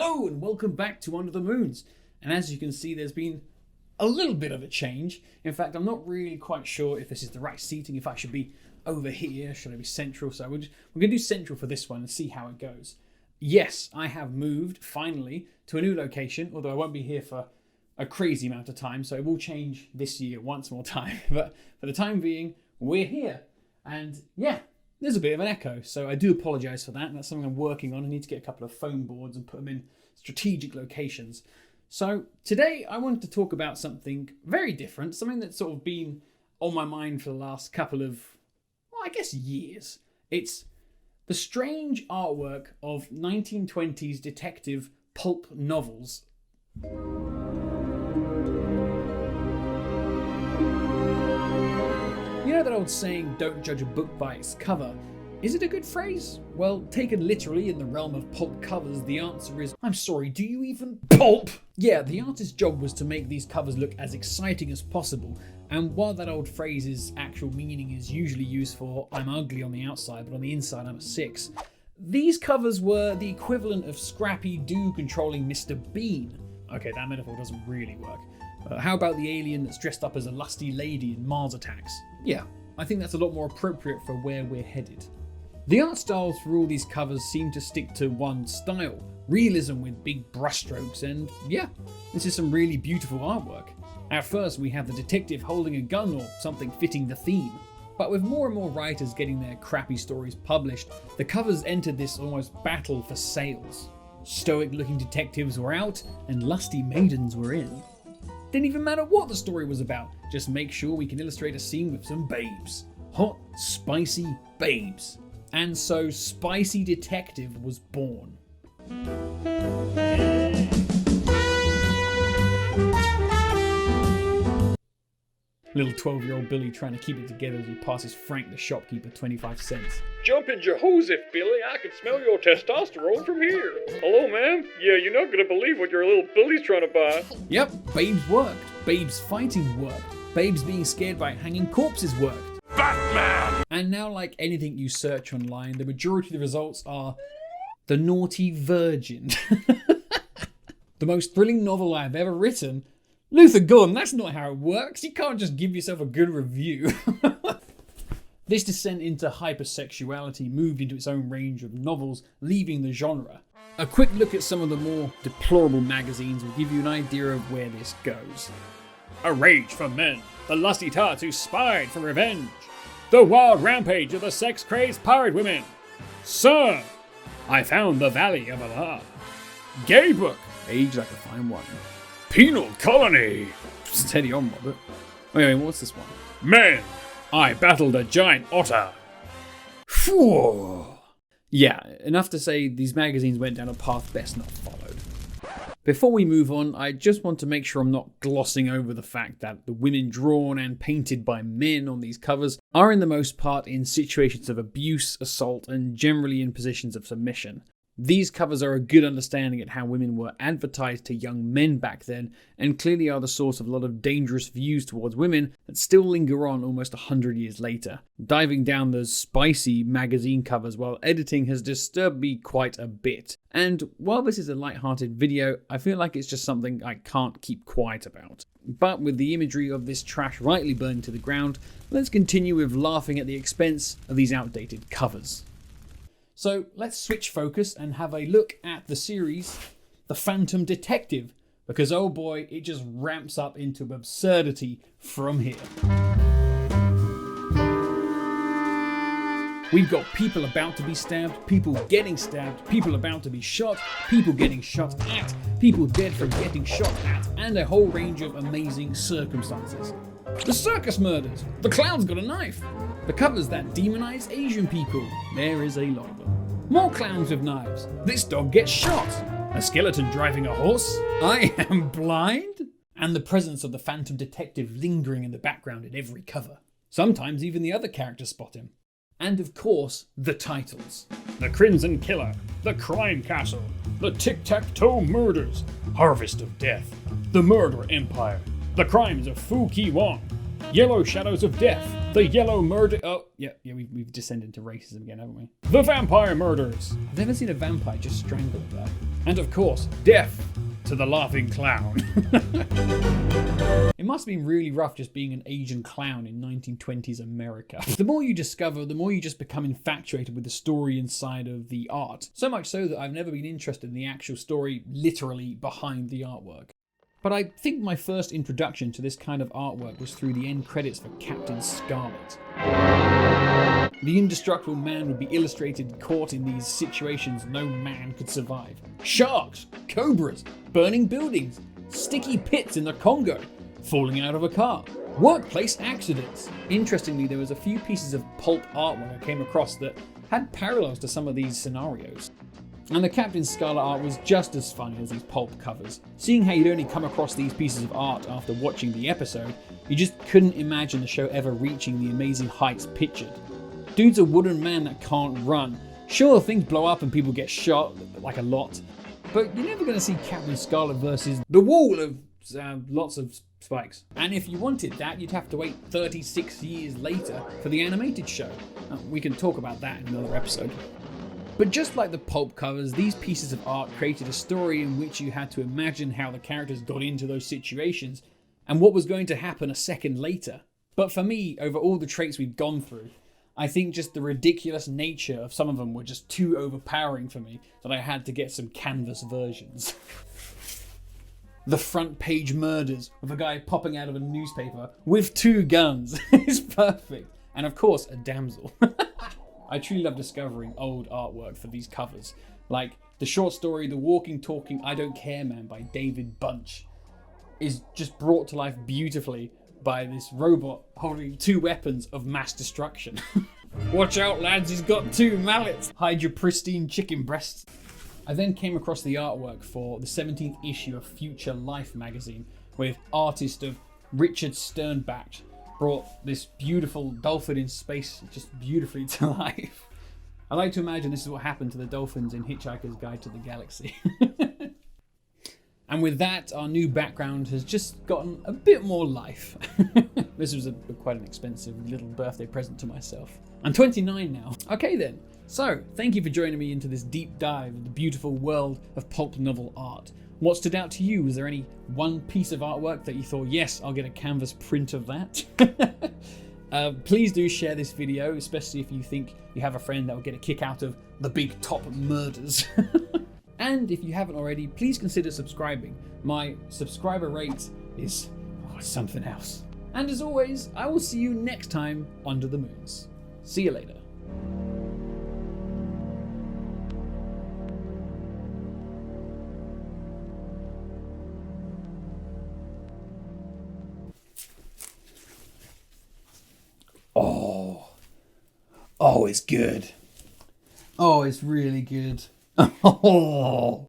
Hello and welcome back to Under the Moons. And as you can see, there's been a little bit of a change. In fact, I'm not really quite sure if this is the right seating, if I should be over here, should I be central? So we're going to do central for this one and see how it goes. Yes, I have moved, finally, to a new location, although I won't be here for a crazy amount of time, so it will change this year once more time. But for the time being, we're here. And yeah, there's a bit of an echo, so I do apologise for that. That's something I'm working on. I need to get a couple of foam boards and put them in strategic locations. So today I wanted to talk about something very different, something that's sort of been on my mind for the last couple of, well, I guess years. It's the strange artwork of 1920s detective pulp novels. You know that old saying, don't judge a book by its cover? Is it a good phrase? Well, taken literally in the realm of pulp covers, the answer is, I'm sorry, do you even pulp? Yeah, the artist's job was to make these covers look as exciting as possible, and while that old phrase's actual meaning is usually used for, I'm ugly on the outside, but on the inside I'm a 6, these covers were the equivalent of Scrappy Doo controlling Mr. Bean. Okay, that metaphor doesn't really work. How about the alien that's dressed up as a lusty lady in Mars Attacks? Yeah, I think that's a lot more appropriate for where we're headed. The art styles for all these covers seem to stick to one style, realism with big brushstrokes, and yeah, this is some really beautiful artwork. At first we have the detective holding a gun or something fitting the theme, but with more and more writers getting their crappy stories published, the covers entered this almost battle for sales. Stoic looking detectives were out and lusty maidens were in. Didn't even matter what the story was about, just make sure we can illustrate a scene with some babes. Hot, spicy babes. And so Spicy Detective was born. Little 12-year-old Billy trying to keep it together as he passes Frank the shopkeeper 25 cents. Jump in Joseph, Billy. I can smell your testosterone from here. Hello, ma'am. Yeah, you're not gonna believe what your little Billy's trying to buy. Yep, babes worked. Babes fighting worked. Babes being scared by hanging corpses worked. Batman! And now, like anything you search online, the majority of the results are The Naughty Virgin. The most thrilling novel I've ever written. Luther Gordon, that's not how it works. You can't just give yourself a good review. This descent into hypersexuality moved into its own range of novels, leaving the genre. A quick look at some of the more deplorable magazines will give you an idea of where this goes. A rage for men. The lusty tarts who spied for revenge. The wild rampage of the sex-crazed pirate women. Sir, I found the Valley of Allah. Gay book. Age like a fine wine. Penal colony. Steady on, Robert. Wait, what's this one? Men, I battled a giant otter. Phew. Yeah, enough to say these magazines went down a path best not followed. Before we move on, I just want to make sure I'm not glossing over the fact that the women drawn and painted by men on these covers are in the most part in situations of abuse, assault, and generally in positions of submission. These covers are a good understanding at how women were advertised to young men back then, and clearly are the source of a lot of dangerous views towards women that still linger on almost 100 years later. Diving down those spicy magazine covers while editing has disturbed me quite a bit. And while this is a light-hearted video, I feel like it's just something I can't keep quiet about. But with the imagery of this trash rightly burned to the ground, let's continue with laughing at the expense of these outdated covers. So let's switch focus and have a look at the series, The Phantom Detective, because oh boy, it just ramps up into absurdity from here. We've got people about to be stabbed, people getting stabbed, people about to be shot, people getting shot at, people dead from getting shot at, and a whole range of amazing circumstances. The circus murders, the clown's got a knife, the covers that demonize Asian people, there is a lot of them. More clowns with knives, this dog gets shot, a skeleton driving a horse, I am blind, and the presence of the Phantom Detective lingering in the background in every cover. Sometimes even the other characters spot him. And of course, the titles. The Crimson Killer, The Crime Castle, The Tic-Tac-Toe Murders, Harvest of Death, The Murder Empire, The Crimes of Fu Ki Wong, Yellow Shadows of Death, The Yellow Murder... Oh, yeah, we've descended into racism again, haven't we? The Vampire Murders. I've never seen a vampire just strangle a guy. And of course, death to the laughing clown. It must have been really rough just being an Asian clown in 1920s America. The more you discover, the more you just become infatuated with the story inside of the art. So much so that I've never been interested in the actual story literally behind the artwork. But I think my first introduction to this kind of artwork was through the end credits for Captain Scarlet. The indestructible man would be illustrated caught in these situations no man could survive. Sharks, cobras, burning buildings, sticky pits in the Congo, falling out of a car, workplace accidents. Interestingly, there was a few pieces of pulp artwork I came across that had parallels to some of these scenarios. And the Captain Scarlet art was just as funny as these pulp covers. Seeing how you'd only come across these pieces of art after watching the episode, you just couldn't imagine the show ever reaching the amazing heights pictured. Dude's a wooden man that can't run. Sure, things blow up and people get shot, like a lot, but you're never going to see Captain Scarlet versus the wall of lots of spikes. And if you wanted that, you'd have to wait 36 years later for the animated show. We can talk about that in another episode. But just like the pulp covers, these pieces of art created a story in which you had to imagine how the characters got into those situations and what was going to happen a second later. But for me, over all the traits we've gone through, I think just the ridiculous nature of some of them were just too overpowering for me that I had to get some canvas versions. The front page murders of a guy popping out of a newspaper with 2 guns is perfect. And of course, a damsel. I truly love discovering old artwork for these covers. Like the short story, The Walking Talking I Don't Care Man by David Bunch is just brought to life beautifully by this robot holding 2 weapons of mass destruction. Watch out lads, he's got 2 mallets. Hide your pristine chicken breasts. I then came across the artwork for the 17th issue of Future Life magazine, with artist of Richard Sternbach brought this beautiful dolphin in space just beautifully to life. I like to imagine this is what happened to the dolphins in Hitchhiker's Guide to the Galaxy. And with that, our new background has just gotten a bit more life. This was quite an expensive little birthday present to myself. I'm 29 now. Okay then, so thank you for joining me into this deep dive of the beautiful world of pulp novel art. What stood out to you? Was there any one piece of artwork that you thought, yes, I'll get a canvas print of that? Please do share this video, especially if you think you have a friend that will get a kick out of the big top murders. And if you haven't already, please consider subscribing. My subscriber rate is something else. And as always, I will see you next time Under the Moons. See you later. Oh, it's good. Oh, it's really good. Oh.